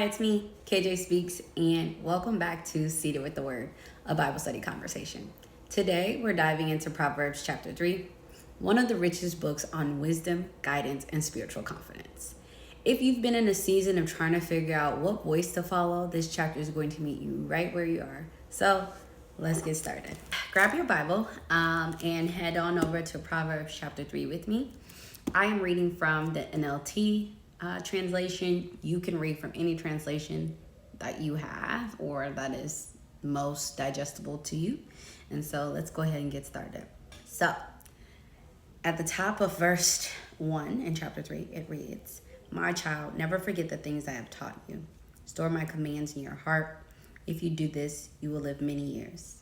Hi, it's me, KJ Speaks, and welcome back to Seated with the Word, a Bible study conversation. Today, we're diving into Proverbs chapter 3, one of the richest books on wisdom, guidance, and spiritual confidence. If you've been in a season of trying to figure out what voice to follow, this chapter is going to meet you right where you are. So, let's get started. Grab your Bible and head on over to Proverbs chapter 3 with me. I am reading from the NLT translation. You can read from any translation that you have or that is most digestible to you. And so let's go ahead and get started. So at the top of verse 1 in chapter 3, it reads, "My child, never forget the things I have taught you. Store my commands in your heart. If you do this, you will live many years,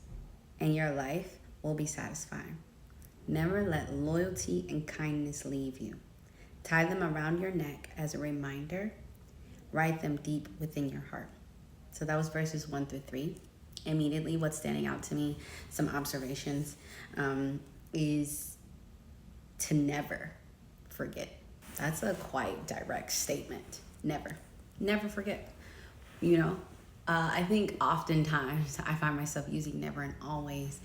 and your life will be satisfying. Never let loyalty and kindness leave you. Tie them around your neck as a reminder. Write them deep within your heart." So that was verses 1 through 3. Immediately, what's standing out to me, some observations, is to never forget. That's a quite direct statement. Never forget. I think oftentimes I find myself using never and always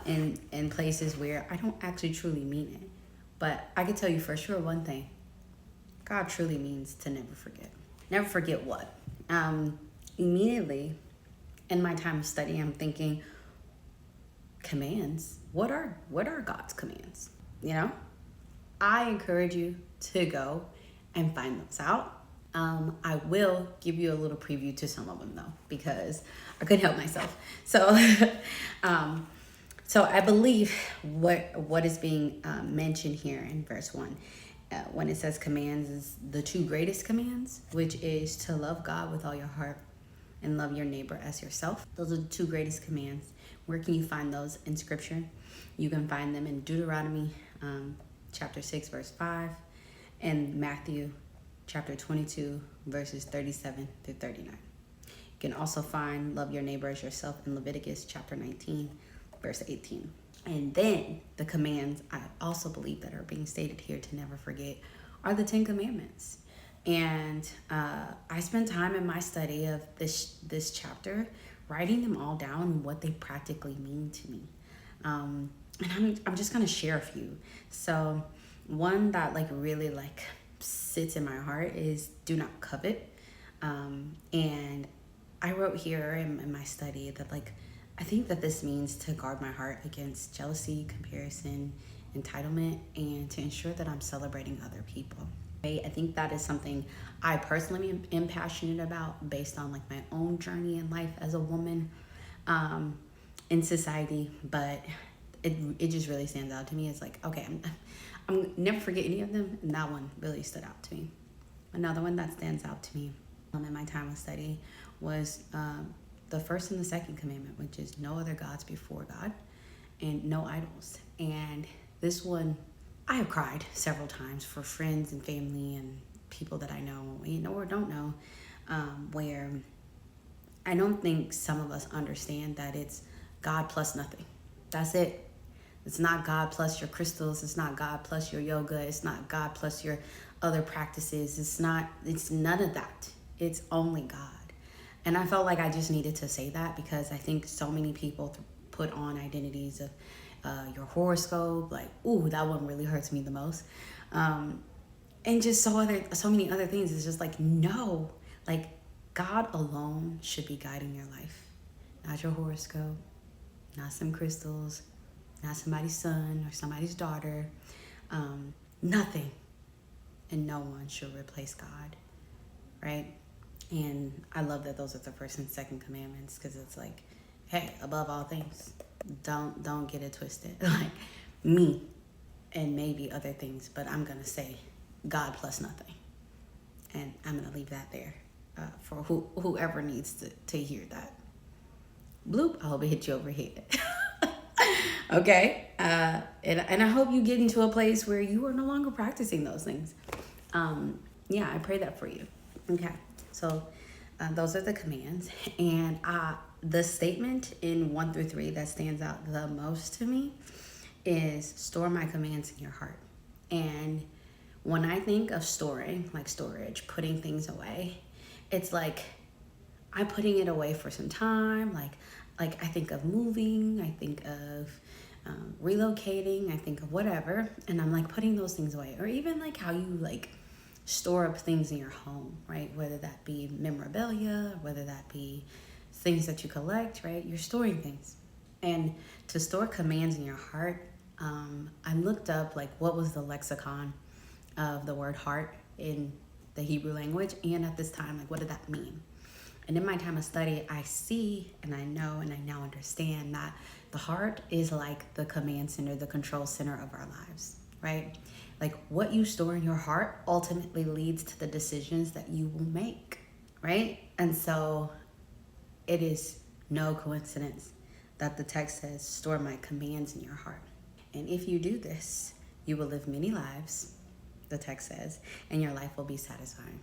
in places where I don't actually truly mean it. But I can tell you for sure one thing. God truly means to never forget. Never forget what? Immediately in my time of study, I'm thinking, commands. What are God's commands? I encourage you to go and find those out. I will give you a little preview to some of them though, because I couldn't help myself. So, so I believe what is being mentioned here in verse 1, when it says commands, is the two greatest commands, which is to love God with all your heart and love your neighbor as yourself. Those are the two greatest commands. Where can you find those in Scripture? You can find them in Deuteronomy chapter 6, verse 5, and Matthew chapter 22, verses 37 through 39. You can also find love your neighbor as yourself in Leviticus chapter 19, verse 18. And then the commands I also believe that are being stated here to never forget are the 10 Commandments. And I spent time in my study of this chapter writing them all down and what they practically mean to me. And I'm just gonna share a few. So one that really sits in my heart is do not covet. And I wrote here in my study that I think that this means to guard my heart against jealousy, comparison, entitlement, and to ensure that I'm celebrating other people. I think that is something I personally am passionate about based on my own journey in life as a woman in society. But it just really stands out to me. It's okay, I'm never forget any of them, and that one really stood out to me. Another one that stands out to me in my time of study was the first and the second commandment, which is no other gods before God and no idols. And this one, I have cried several times for friends and family and people that I know or don't know, where I don't think some of us understand that it's God plus nothing. That's it. It's not God plus your crystals. It's not God plus your yoga. It's not God plus your other practices. It's none of that. It's only God. And I felt like I just needed to say that because I think so many people put on identities of your horoscope, ooh, that one really hurts me the most. And just so many other things. It's just no, God alone should be guiding your life. Not your horoscope, not some crystals, not somebody's son or somebody's daughter. Nothing and no one should replace God, right? And I love that those are the first and second commandments, because it's hey, above all things, don't get it twisted. Me and maybe other things, but I'm gonna say God plus nothing, and I'm gonna leave that there for whoever needs to hear that. Bloop! I hope it hit you over head. Okay, and I hope you get into a place where you are no longer practicing those things. Yeah, I pray that for you. Okay, so those are the commands, and the statement in 1 through 3 that stands out the most to me is store my commands in your heart. And when I think of storing, like storage, putting things away, it's like I'm putting it away for some time. Like I think of moving, I think of relocating, I think of whatever, and I'm like putting those things away. Or even like how you like store up things in your home, right? Whether that be memorabilia, whether that be things that you collect, right? You're storing things. And to store commands in your heart, I looked up like what was the lexicon of the word heart in the Hebrew language, and at this time, like what did that mean? And in my time of study, I see and I know and I now understand that the heart is like the command center, the control center of our lives, right? Like what you store in your heart ultimately leads to the decisions that you will make, right? And so it is no coincidence that the text says, store my commands in your heart. And if you do this, you will live many lives, the text says, and your life will be satisfying.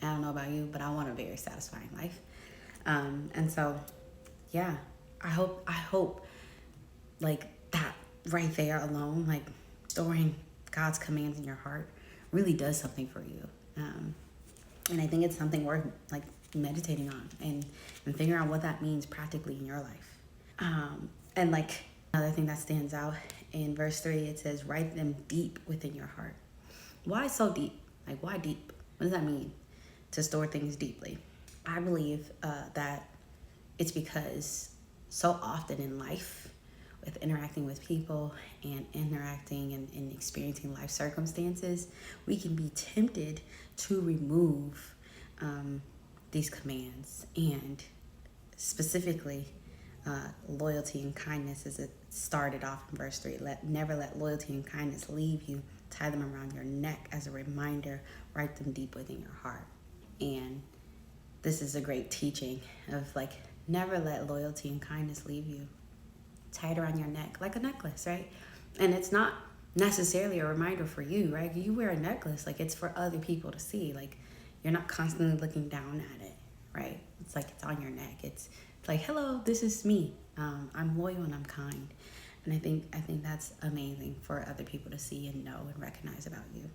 I don't know about you, but I want a very satisfying life. And so, yeah, I hope like that right there alone, like storing God's commands in your heart really does something for you. And I think it's something worth like meditating on and figuring out what that means practically in your life. And like another thing that stands out in verse 3, it says, write them deep within your heart. Why so deep? Like, why deep? What does that mean? To store things deeply. I believe that it's because so often in life, with interacting with people and interacting and experiencing life circumstances, we can be tempted to remove these commands, and specifically loyalty and kindness, as it started off in verse 3. Never let loyalty and kindness leave you. Tie them around your neck as a reminder. Write them deep within your heart. And this is a great teaching of like, never let loyalty and kindness leave you. Tie it around your neck like a necklace, right? And it's not necessarily a reminder for you, right? You wear a necklace, like it's for other people to see. Like you're not constantly looking down at it, right? It's like it's on your neck. It's like, hello, this is me. I'm loyal and I'm kind. And I think that's amazing for other people to see and know and recognize about you.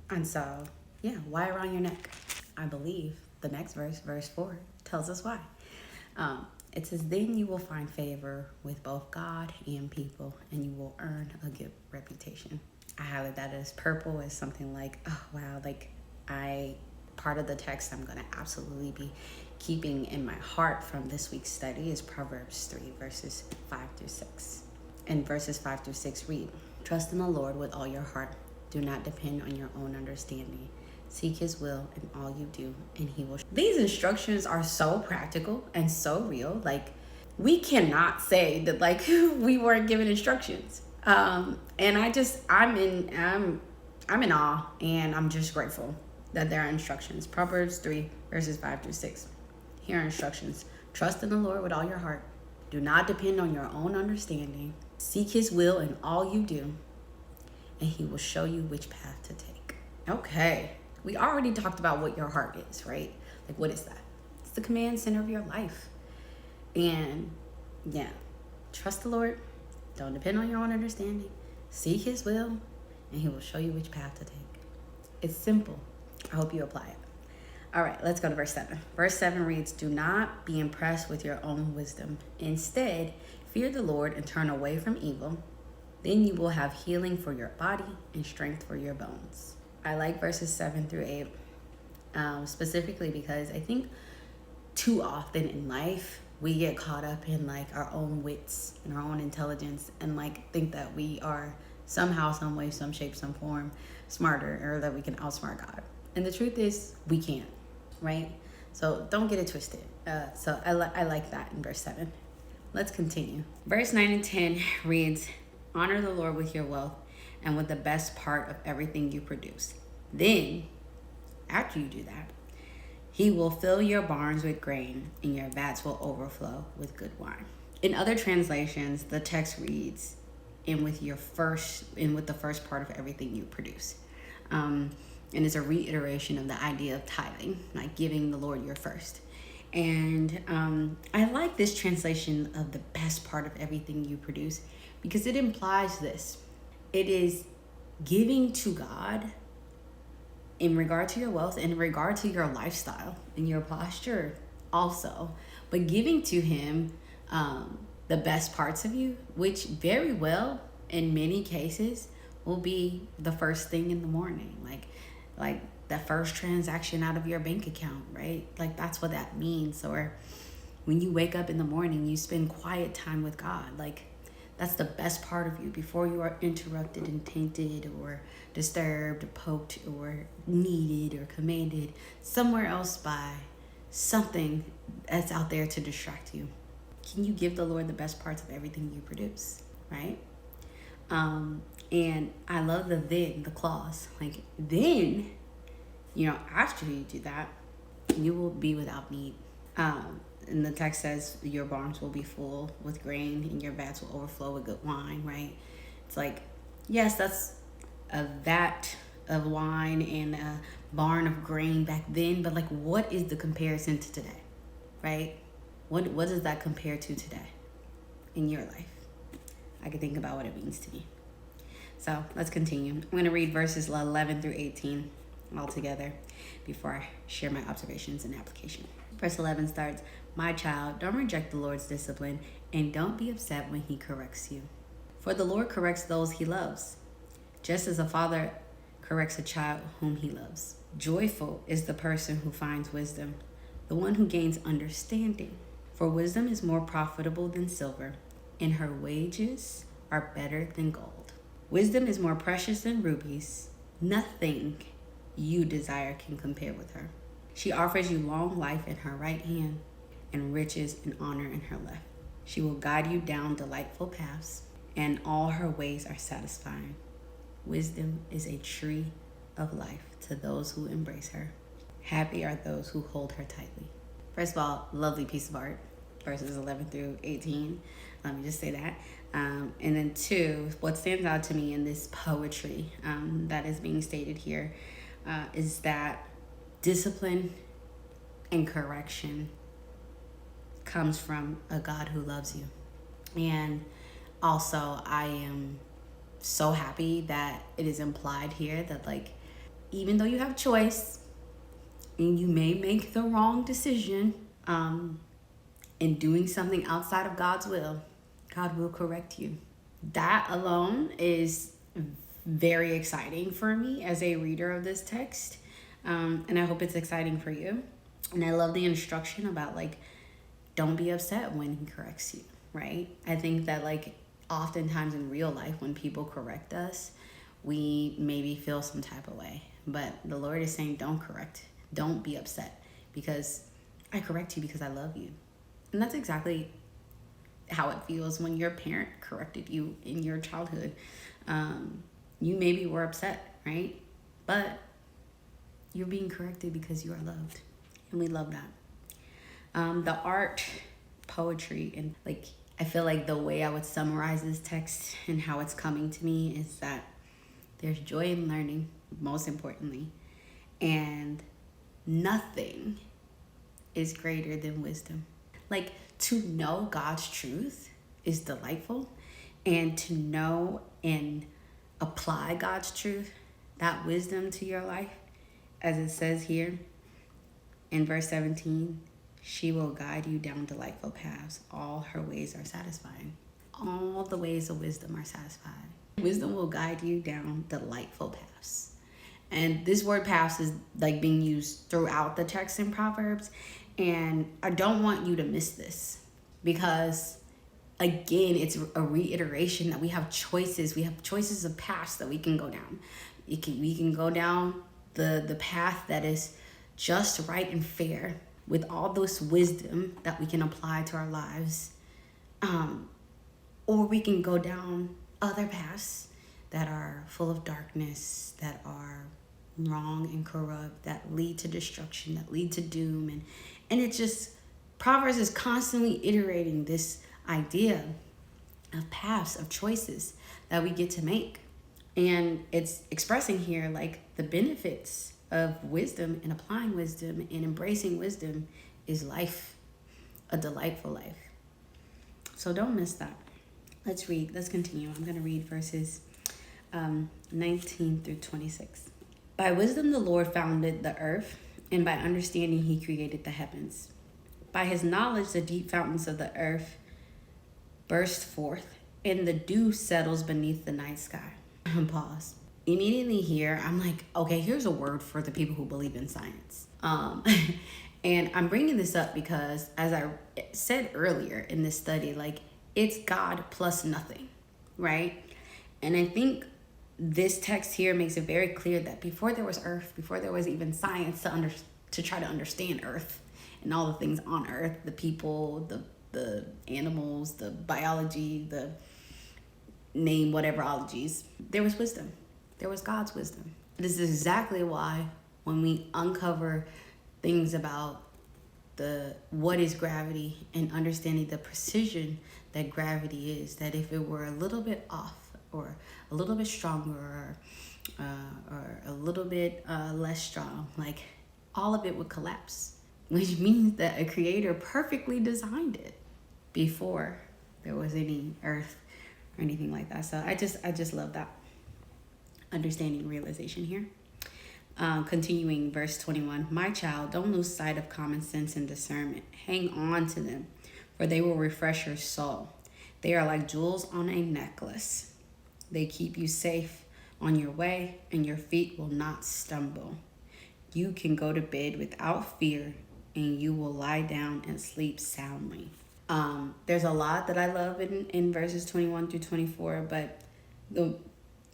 And so, yeah, why around your neck? I believe the next verse 4, tells us why. It says, then you will find favor with both God and people, and you will earn a good reputation. I highlight that as purple as something like, oh, wow, like part of the text I'm going to absolutely be keeping in my heart from this week's study is Proverbs 3, verses 5 through 6. And verses 5 through 6 read, trust in the Lord with all your heart. Do not depend on your own understanding. Seek his will in all you do, and he will. These instructions are so practical and so real. Like, we cannot say that like we weren't given instructions. And I'm in awe, and I'm just grateful that there are instructions. Proverbs 3, verses 5 through 6. Here are instructions. Trust in the Lord with all your heart. Do not depend on your own understanding. Seek his will in all you do, and he will show you which path to take. Okay. We already talked about what your heart is, right? Like, what is that? It's the command center of your life. And yeah, trust the Lord. Don't depend on your own understanding. Seek his will, and he will show you which path to take. It's simple. I hope you apply it. All right, let's go to verse 7. Verse 7 reads, do not be impressed with your own wisdom. Instead, fear the Lord and turn away from evil. Then you will have healing for your body and strength for your bones. I like verses 7 through 8, specifically because I think too often in life, we get caught up in like our own wits and our own intelligence and like think that we are somehow, some way, some shape, some form smarter, or that we can outsmart God. And the truth is we can't, right? So don't get it twisted. So I like that in verse 7. Let's continue. Verse 9 and 10 reads, honor the Lord with your wealth and with the best part of everything you produce. Then, after you do that, he will fill your barns with grain, and your vats will overflow with good wine. In other translations, the text reads, and with the first part of everything you produce. And it's a reiteration of the idea of tithing, like giving the Lord your first. And I like this translation of the best part of everything you produce because it implies this. It is giving to God in regard to your wealth, in regard to your lifestyle and your posture also, but giving to him the best parts of you, which very well in many cases will be the first thing in the morning, like the first transaction out of your bank account, right? Like that's what that means. Or when you wake up in the morning, you spend quiet time with God. Like that's the best part of you before you are interrupted and tainted or disturbed or poked or needed or commanded somewhere else by something that's out there to distract you. Can you give the Lord the best parts of everything you produce, right? And I love the clause. Like, then, after you do that, you will be without need. And the text says your barns will be full with grain and your vats will overflow with good wine, right? It's like, yes, that's a vat of wine and a barn of grain back then, but like, what is the comparison to today, right? What does that compare to today in your life? I can think about what it means to me. So let's continue. I'm going to read verses 11 through 18 all together before I share my observations and application. Verse 11 starts, "My child, don't reject the Lord's discipline and don't be upset when he corrects you. For the Lord corrects those he loves, just as a father corrects a child whom he loves. Joyful is the person who finds wisdom, the one who gains understanding. For wisdom is more profitable than silver, and her wages are better than gold. Wisdom is more precious than rubies. Nothing you desire can compare with her. She offers you long life in her right hand and riches and honor in her left. She will guide you down delightful paths, and all her ways are satisfying. Wisdom is a tree of life to those who embrace her. Happy are those who hold her tightly." First of all, lovely piece of art, verses 11 through 18. Let me just say that. And then two, what stands out to me in this poetry that is being stated here is that discipline and correction comes from a God who loves you. And also, I am so happy that it is implied here that, like, even though you have choice and you may make the wrong decision in doing something outside of God's will, God will correct you. That alone is very exciting for me as a reader of this text. And I hope it's exciting for you. And I love the instruction about, like, don't be upset when he corrects you, right? I think that, like, oftentimes in real life when people correct us, we maybe feel some type of way. But the Lord is saying, don't correct. Don't be upset, because I correct you because I love you. And that's exactly how it feels when your parent corrected you in your childhood. You maybe were upset, right? But you're being corrected because you are loved. And we love that. The art, poetry, and, like, I feel like the way I would summarize this text and how it's coming to me is that there's joy in learning, most importantly, and nothing is greater than wisdom. Like, to know God's truth is delightful, and to know and apply God's truth, that wisdom, to your life, as it says here in verse 17, she will guide you down delightful paths. All her ways are satisfying. All the ways of wisdom are satisfying. Wisdom will guide you down delightful paths. And this word paths is, like, being used throughout the text in Proverbs. And I don't want you to miss this, because, again, it's a reiteration that we have choices. We have choices of paths that we can go down. We can go down the path that is just, right, and fair, with all this wisdom that we can apply to our lives. Or we can go down other paths that are full of darkness, that are wrong and corrupt, that lead to destruction, that lead to doom. And it's just, Proverbs is constantly iterating this idea of paths, of choices that we get to make. And it's expressing here, like, the benefits of wisdom and applying wisdom and embracing wisdom is life, a delightful life. So don't miss that. Let's read. Let's continue. I'm going to read verses 19 through 26. By wisdom the Lord founded the earth, and by understanding he created the heavens. By his knowledge the deep fountains of the earth burst forth, and the dew settles beneath the night sky. Pause. Immediately here, I'm like, okay, here's a word for the people who believe in science. And I'm bringing this up because, as I said earlier in this study, like, it's God plus nothing, right? And I think this text here makes it very clear that before there was earth, before there was even science to try to understand earth and all the things on earth, the people, the animals, the biology, the name whatever ologies, there was wisdom. There was God's wisdom. This is exactly why when we uncover things about what is gravity and understanding the precision that gravity is, that if it were a little bit off or a little bit stronger or a little bit less strong, like, all of it would collapse, which means that a creator perfectly designed it before there was any earth or anything like that. So I just love that understanding, realization here. Continuing verse 21, my child, don't lose sight of common sense and discernment. Hang on to them, for they will refresh your soul. They are like jewels on a necklace. They keep you safe on your way, and your feet will not stumble. You can go to bed without fear, and you will lie down and sleep soundly. There's a lot that I love in verses 21 through 24, but the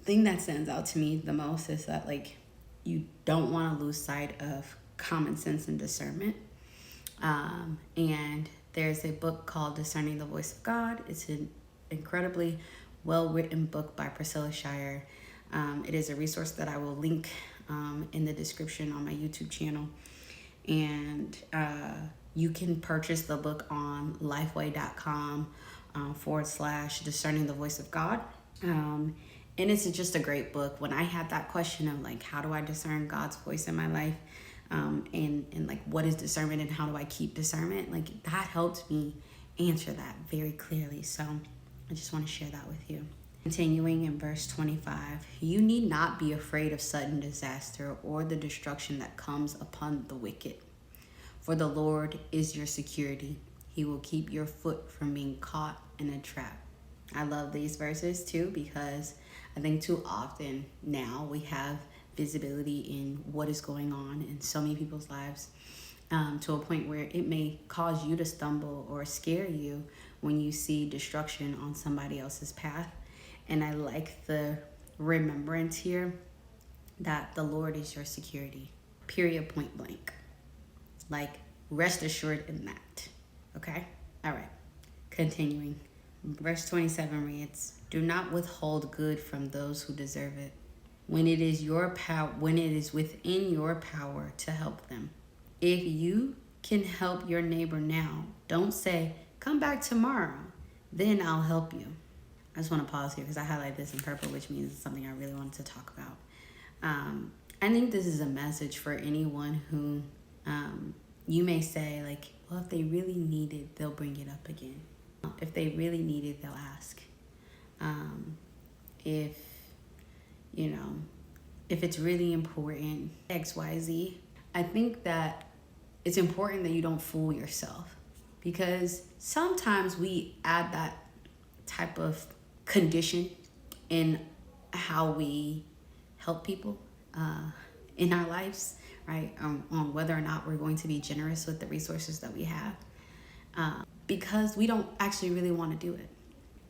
thing that stands out to me the most is that, like, you don't want to lose sight of common sense and discernment. And there's a book called Discerning the Voice of God. It's an incredibly well-written book by Priscilla Shirer. It is a resource that I will link in the description on my YouTube channel. And you can purchase the book on lifeway.com / Discerning the Voice of God. And it's just a great book. When I had that question of, like, how do I discern God's voice in my life? And like, what is discernment and how do I keep discernment? Like, that helped me answer that very clearly. So I just want to share that with you. Continuing in verse 25, you need not be afraid of sudden disaster or the destruction that comes upon the wicked. For the Lord is your security. He will keep your foot from being caught in a trap. I love these verses too, because I think too often now we have visibility in what is going on in so many people's lives, to a point where it may cause you to stumble or scare you when you see destruction on somebody else's path. And I like the remembrance here that the Lord is your security, period, point blank. Like, rest assured in that. Okay? All right. Continuing. Verse 27 reads, do not withhold good from those who deserve it, when it is within your power to help them. If you can help your neighbor now, don't say, come back tomorrow, then I'll help you. I just want to pause here because I highlight this in purple, which means it's something I really wanted to talk about. I think this is a message for anyone who you may say, like, well, if they really need it, they'll bring it up again. If they really need it, they'll ask. If it's really important, XYZ, I think that it's important that you don't fool yourself, because sometimes we add that type of condition in how we help people in our lives, right? On whether or not we're going to be generous with the resources that we have. Because we don't actually really want to do it.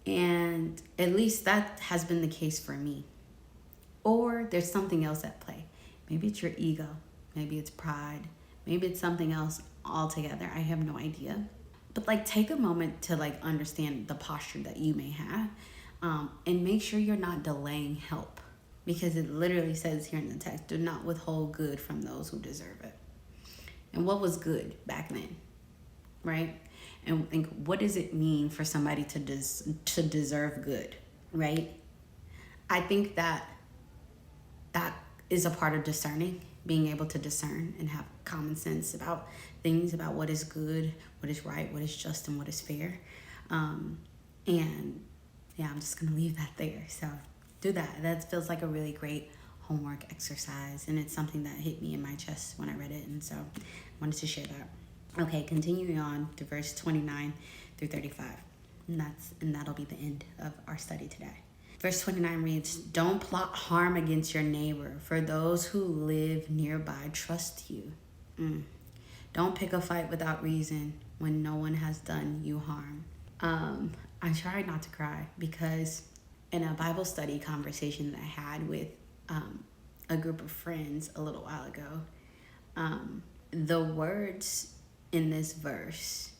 And at least that has been the case for me. Or there's something else at play. Maybe it's your ego. Maybe it's pride. Maybe it's something else altogether. I have no idea. But, like, take a moment to, like, understand the posture that you may have, and make sure you're not delaying help, because it literally says here in the text, do not withhold good from those who deserve it. And what was good back then, right? And think, what does it mean for somebody to deserve good, right? I think that is a part of discerning, being able to discern and have common sense about things, about what is good, what is right, what is just, and what is fair. And yeah, I'm just going to leave that there. So do that. That feels like a really great homework exercise, and it's something that hit me in my chest when I read it, and so I wanted to share that. Okay, continuing on to verse 29 through 35. And that'll be the end of our study today. Verse 29 reads, "Don't plot harm against your neighbor, for those who live nearby trust you. Don't pick a fight without reason when no one has done you harm." I tried not to cry because in a Bible study conversation that I had with a group of friends a little while ago, the words in this verse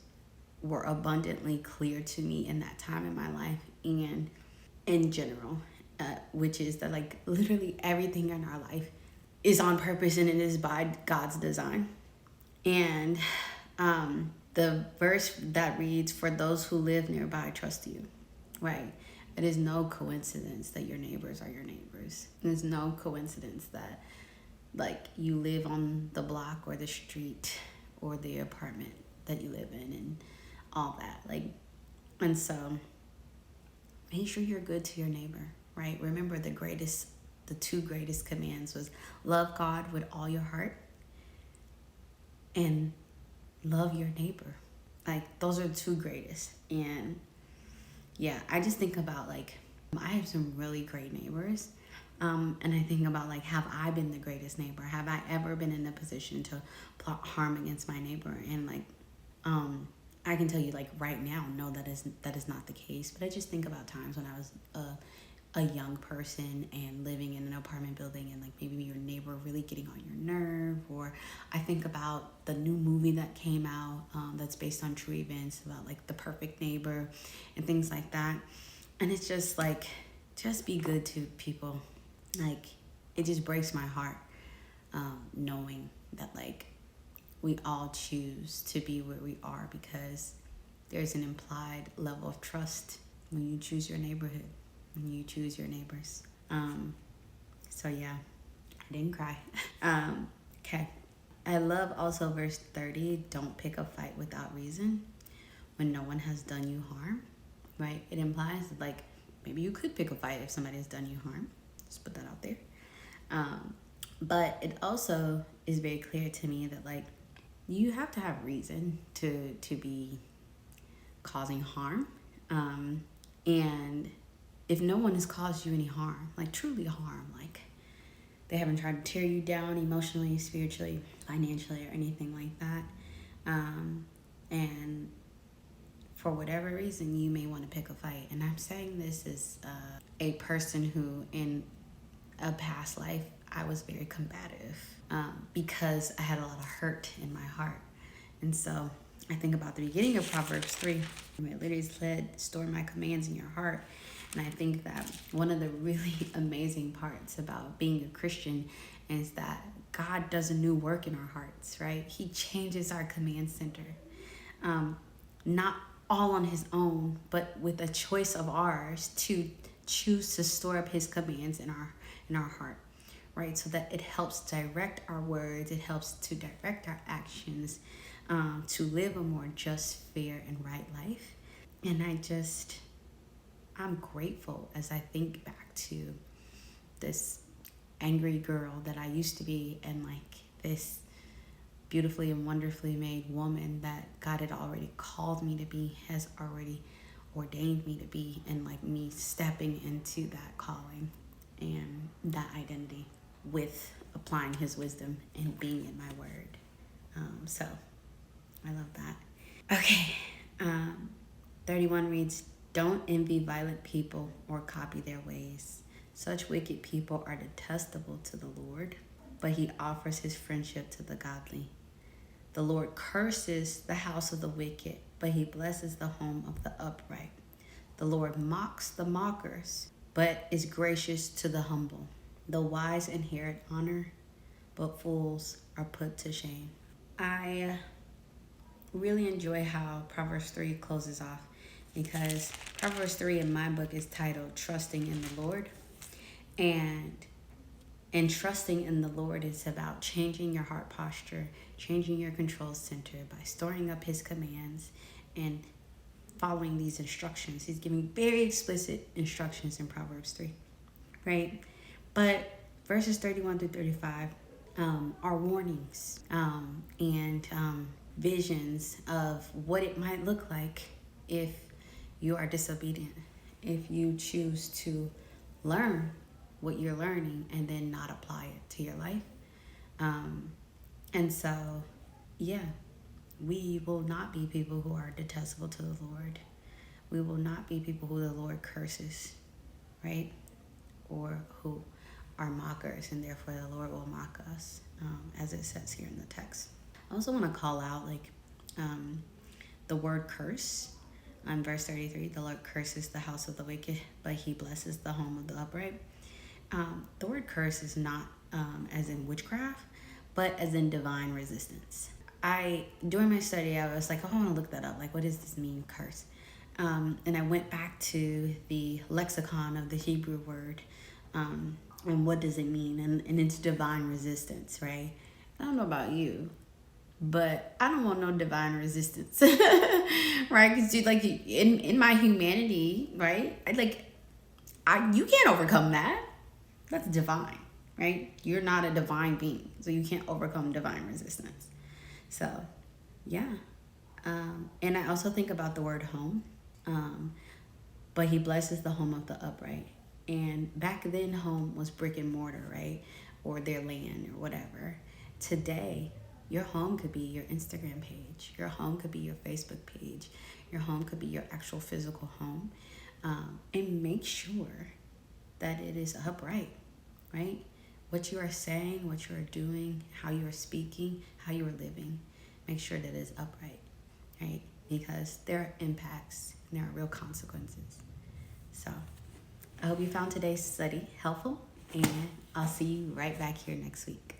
were abundantly clear to me in that time in my life and in general, which is that like literally everything in our life is on purpose and it is by God's design. And the verse that reads, "For those who live nearby trust you," right? It is no coincidence that your neighbors are your neighbors. It's no coincidence that like you live on the block or the street or the apartment that you live in and all that. Like, and so make sure you're good to your neighbor, right? Remember the two greatest commands was love God with all your heart and love your neighbor. Like those are the two greatest. And yeah, I just think about like, I have some really great neighbors. And I think about like, have I been the greatest neighbor? Have I ever been in a position to plot harm against my neighbor? And like, I can tell you like right now, no, that is not the case. But I just think about times when I was a young person and living in an apartment building and like maybe your neighbor really getting on your nerve. Or I think about the new movie that came out that's based on true events about like the perfect neighbor and things like that. And it's just like, just be good to people. Like it just breaks my heart knowing that like we all choose to be where we are because there's an implied level of trust when you choose your neighborhood, when you choose your neighbors. So yeah, I didn't cry. Okay. I love also verse 30, "Don't pick a fight without reason when no one has done you harm," right? It implies that like maybe you could pick a fight if somebody has done you harm. Just put that out there. But it also is very clear to me that like you have to have reason to be causing harm. And if no one has caused you any harm, like truly harm, like they haven't tried to tear you down emotionally, spiritually, financially, or anything like that, and for whatever reason you may want to pick a fight. And I'm saying this as a person who in a past life I was very combative because I had a lot of hurt in my heart. And so I think about the beginning of Proverbs 3. It literally said, "Store my commands in your heart." And I think that one of the really amazing parts about being a Christian is that God does a new work in our hearts, right? He changes our command center. Not all on his own, but with a choice of ours to choose to store up his commands in our heart, right? So that it helps direct our words, it helps to direct our actions, to live a more just, fair, and right life. And I'm grateful as I think back to this angry girl that I used to be and like this beautifully and wonderfully made woman that God had already called me to be, has already ordained me to be, and like me stepping into that calling and that identity with applying his wisdom and being in my word. So I love that. Okay. 31 reads, "Don't envy violent people or copy their ways. Such wicked people are detestable to the Lord, but he offers his friendship to the godly. The Lord curses the house of the wicked, but he blesses the home of the upright. The Lord mocks the mockers, but is gracious to the humble. The wise inherit honor, but fools are put to shame." I really enjoy how Proverbs 3 closes off, because Proverbs 3 in my book is titled "Trusting in the Lord." And trusting in the Lord is about changing your heart posture, changing your control center by storing up his commands and following these instructions. He's giving very explicit instructions in Proverbs 3, right? But verses 31 through 35 are warnings and visions of what it might look like if you are disobedient, if you choose to learn what you're learning and then not apply it to your life. And so, yeah, we will not be people who are detestable to the Lord. We will not be people who the Lord curses, right? Or who are mockers, and therefore the Lord will mock us, as it says here in the text. I also want to call out the word curse. On verse 33, the Lord curses the house of the wicked, but he blesses the home of the upright. The word curse is not as in witchcraft, but as in divine resistance. During my study, I was like, oh, I want to look that up. Like, what does this mean, curse? And I went back to the lexicon of the Hebrew word, and what does it mean? And it's divine resistance, right? I don't know about you, but I don't want no divine resistance, right? Because like in my humanity, right? You can't overcome that. That's divine, right? You're not a divine being, so you can't overcome divine resistance. So, yeah. And I also think about the word home. But he blesses the home of the upright. And back then, home was brick and mortar, right? Or their land or whatever. Today, your home could be your Instagram page. Your home could be your Facebook page. Your home could be your actual physical home. And make sure that it is upright, right? What you are saying, what you are doing, how you are speaking, how you are living. Make sure that it is upright, right? Because there are impacts and there are real consequences. So I hope you found today's study helpful, and I'll see you right back here next week.